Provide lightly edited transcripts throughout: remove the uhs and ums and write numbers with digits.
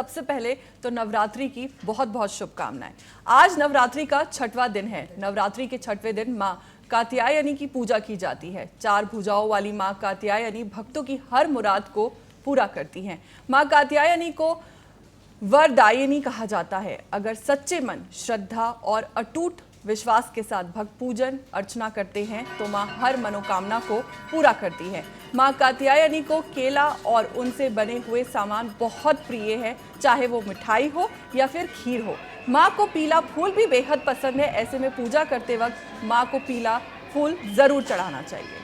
सबसे पहले तो नवरात्रि की बहुत बहुत शुभकामनाएं। आज नवरात्रि का 6वां दिन है। नवरात्रि के 6वें दिन मां कात्यायनी की पूजा की जाती है। 4 भुजाओं वाली मां कात्यायनी भक्तों की हर मुराद को पूरा करती हैं। मां कात्यायनी को वरदायिनी कहा जाता है। अगर सच्चे मन, श्रद्धा और अटूट विश्वास के साथ भक्त पूजन अर्चना करते हैं तो मां हर मनोकामना को पूरा करती है। मां कात्यायनी को केला और उनसे बने हुए सामान बहुत प्रिय है, चाहे वो मिठाई हो या फिर खीर हो। मां को पीला फूल भी बेहद पसंद है। ऐसे में पूजा करते वक्त मां को पीला फूल जरूर चढ़ाना चाहिए।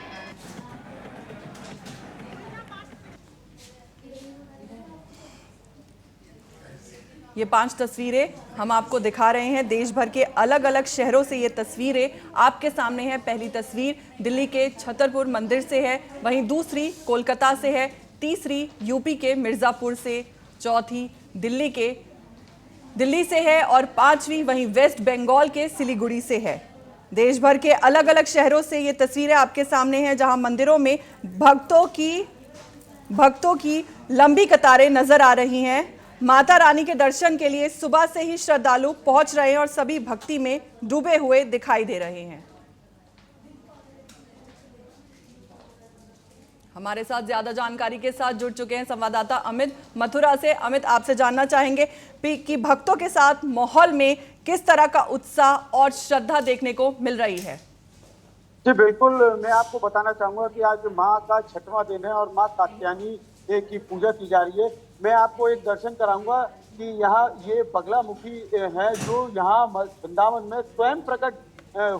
ये 5 तस्वीरें हम आपको दिखा रहे हैं। देश भर के अलग अलग शहरों से ये तस्वीरें आपके सामने है। पहली तस्वीर दिल्ली के छतरपुर मंदिर से है, वहीं दूसरी कोलकाता से है, तीसरी यूपी के मिर्जापुर से, चौथी दिल्ली से है और 5वीं वहीं वेस्ट बंगाल के सिलीगुड़ी से है। देश भर के अलग अलग शहरों से ये तस्वीरें आपके सामने हैं, जहां मंदिरों में भक्तों की लंबी कतारें नजर आ रही हैं। माता रानी के दर्शन के लिए सुबह से ही श्रद्धालु पहुंच रहे हैं और सभी भक्ति में डूबे हुए दिखाई दे रहे हैं। हमारे साथ ज्यादा जानकारी के साथ जुड़ चुके हैं संवाददाता अमित मथुरा से। अमित, आपसे जानना चाहेंगे कि भक्तों के साथ माहौल में किस तरह का उत्साह और श्रद्धा देखने को मिल रही है। जी बिल्कुल, मैं आपको बताना चाहूंगा कि आज माँ का 6वां दिन है और माँ कात्यायनी की पूजा की जा रही है। मैं आपको एक दर्शन कराऊंगा कि यहाँ ये बगलामुखी है जो यहाँ वृंदावन में स्वयं प्रकट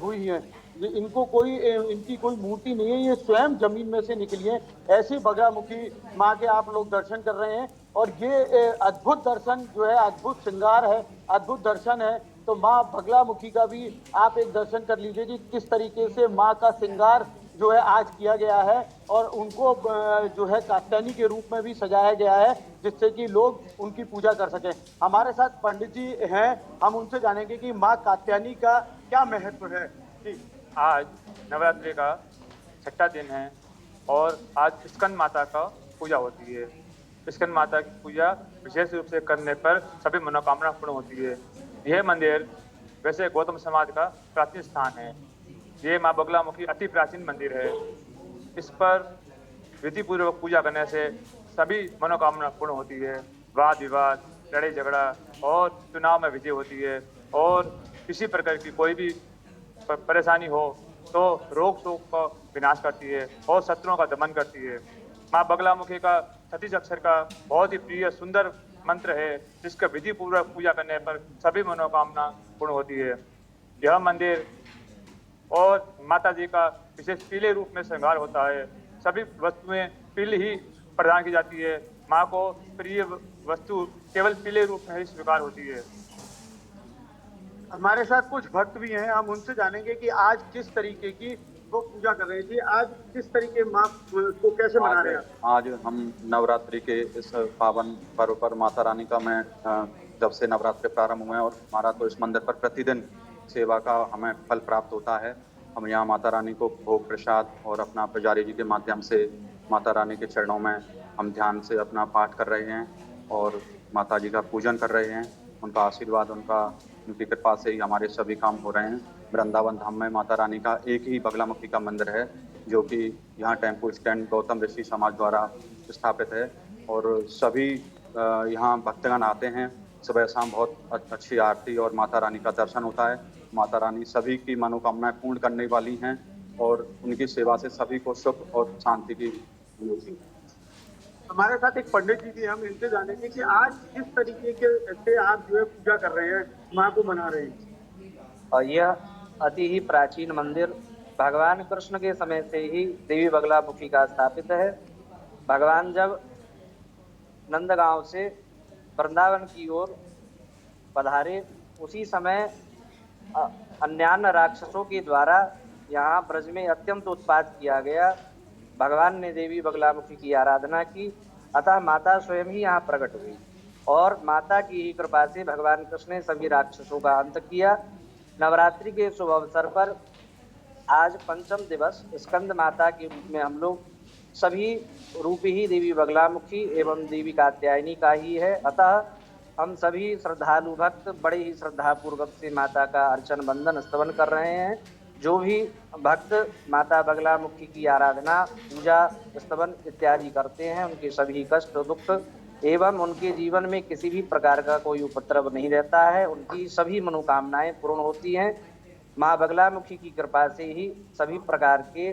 हुई है। इनकी कोई मूर्ति नहीं है, ये स्वयं जमीन में से निकली है। ऐसी बगलामुखी माँ के आप लोग दर्शन कर रहे हैं और ये अद्भुत दर्शन जो है, अद्भुत श्रृंगार है, अद्भुत दर्शन है। तो माँ बगलामुखी का भी आप एक दर्शन कर लीजिए कि किस तरीके से माँ का श्रृंगार जो है आज किया गया है और उनको जो है कात्यायनी के रूप में भी सजाया गया है, जिससे कि लोग उनकी पूजा कर सकें। हमारे साथ पंडित जी हैं, हम उनसे जानेंगे कि माँ कात्यायनी का क्या महत्व है। जी, आज नवरात्रि का 6वां दिन है और आज स्कंद माता का पूजा होती है। स्कंद माता की पूजा विशेष रूप से करने पर सभी मनोकामना पूर्ण होती है। यह मंदिर वैसे गौतम समाज का प्राचीन स्थान है। ये माँ बगलामुखी अति प्राचीन मंदिर है। इस पर विधि पूर्वक पूजा करने से सभी मनोकामना पूर्ण होती है। वाद विवाद, लड़ाई झगड़ा और चुनाव में विजय होती है और किसी प्रकार की कोई भी परेशानी हो तो रोग शोक का विनाश करती है और शत्रुओं का दमन करती है। माँ बगलामुखी का 36 अक्षर का बहुत ही प्रिय सुंदर मंत्र है, जिसका विधि पूर्वक पूजा करने पर सभी मनोकामना पूर्ण होती है। यह मंदिर और माता जी का विशेष पीले रूप में श्रृंगार होता है। सभी वस्तुएं पीली ही प्रदान की जाती है। माँ को प्रिय वस्तु केवल पीले रूप में ही स्वीकार होती है। हमारे साथ कुछ भक्त भी हैं, हम उनसे जानेंगे कि आज किस तरीके की वो पूजा कर रहे थे, आज किस तरीके माँ को कैसे मना रहे हैं। आज हम नवरात्रि के इस पावन पर्व पर माता रानी का मैं जब से नवरात्रि प्रारंभ हुए और हमारा तो इस मंदिर पर प्रतिदिन सेवा का हमें फल प्राप्त होता है। हम यहाँ माता रानी को भोग प्रसाद और अपना पुजारी जी के माध्यम से माता रानी के चरणों में हम ध्यान से अपना पाठ कर रहे हैं और माता जी का पूजन कर रहे हैं। उनका आशीर्वाद, उनकी कृपा से ही हमारे सभी काम हो रहे हैं। वृंदावन धाम में माता रानी का एक ही बगलामुखी का मंदिर है, जो कि यहाँ टेम्पो स्टैंड गौतम ऋषि समाज द्वारा स्थापित है और सभी यहाँ भक्तगण आते हैं। सुबह शाम बहुत अच्छी आरती और माता रानी का दर्शन होता है। माता रानी सभी की मनोकामनाएं पूर्ण करने वाली हैं और उनकी सेवा से सभी को सुख और शांति की होती है। हमारे साथ एक पंडित जी भी, हम इनसे जानेंगे कि आज किस तरीके से आप जो है पूजा कर रहे हैं, माँ को मना रहे हैं। और यह अति ही प्राचीन मंदिर भगवान कृष्ण के समय से ही देवी बगलामुखी का स्थापित है। भगवान जब नंदगांव से वृंदावन की ओर पधारे, उसी समय अन्यान्य राक्षसों के द्वारा यहाँ ब्रज में अत्यंत उत्पात किया गया। भगवान ने देवी बगलामुखी की आराधना की, अतः माता स्वयं ही यहाँ प्रकट हुई और माता की ही कृपा से भगवान कृष्ण ने सभी राक्षसों का अंत किया। नवरात्रि के शुभ अवसर पर आज पंचम दिवस स्कंद माता के रूप में हम लोग सभी रूप ही देवी बगलामुखी एवं देवी कात्यायनी का ही है। अतः हम सभी श्रद्धालु भक्त बड़े ही श्रद्धा पूर्वक से माता का अर्चन बंदन स्तवन कर रहे हैं। जो भी भक्त माता बगलामुखी की आराधना पूजा स्तवन इत्यादि करते हैं, उनके सभी कष्ट दुख एवं उनके जीवन में किसी भी प्रकार का कोई उपद्रव नहीं रहता है, उनकी सभी मनोकामनाएं पूर्ण होती हैं। माँ बगलामुखी की कृपा से ही सभी प्रकार के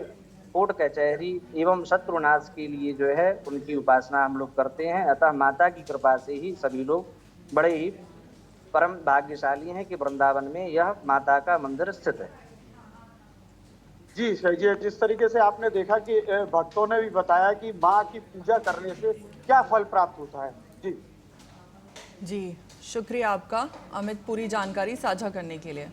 कोर्ट कचहरी एवं शत्रुनाश के लिए जो है उनकी उपासना हम लोग करते हैं। अतः माता की कृपा से ही सभी लोग बड़े ही परम भाग्यशाली हैं कि वृंदावन में यह माता का मंदिर स्थित है। जी सही जी, जिस तरीके से आपने देखा कि भक्तों ने भी बताया कि माँ की पूजा करने से क्या फल प्राप्त होता है। जी जी शुक्रिया आपका अमित, पूरी जानकारी साझा करने के लिए।